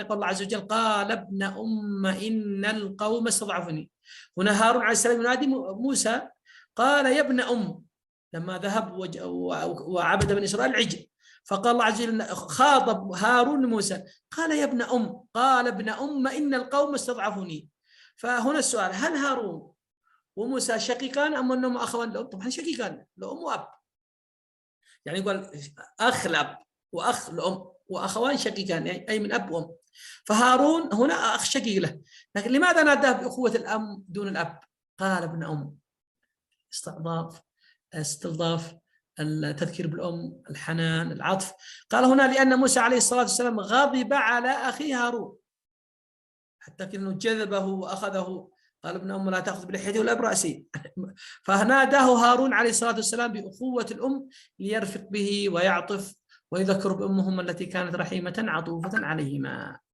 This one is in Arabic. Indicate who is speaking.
Speaker 1: يقول الله عز وجل قال ابن إن القوم استضعفني. هنا هارون عليه السلام ينادي موسى قال يا ابن لما ذهب وعبد بني إسرائيل العجل، فقال الله عز وجل خاطب هارون موسى قال يا ابن قال ابن إن القوم استضعفني. فهنا السؤال، هل هارون وموسى شقيقان أم أنهم أخوان لأم؟ طبعا شقيقان لأم وأب، يعني يقول أخ لأب وأخ لأم وأخوان شقيقان أي من أب وأم. فهارون هنا أخ شقيق له، لكن لماذا ناداه بأخوة الأم دون الأب؟ قال ابن استلطاف، التذكير بالأم، الحنان، العطف. قال هنا لأن موسى عليه الصلاة والسلام غضب على أخيه هارون حتى كأنه جذبه وأخذه، قال ابن لا تأخذ بلحيته ولا برأسي. فناداه هارون عليه الصلاة والسلام بأخوة الأم ليرفق به ويعطف ويذكر بأمهم التي كانت رحيمة عطوفة عليهما.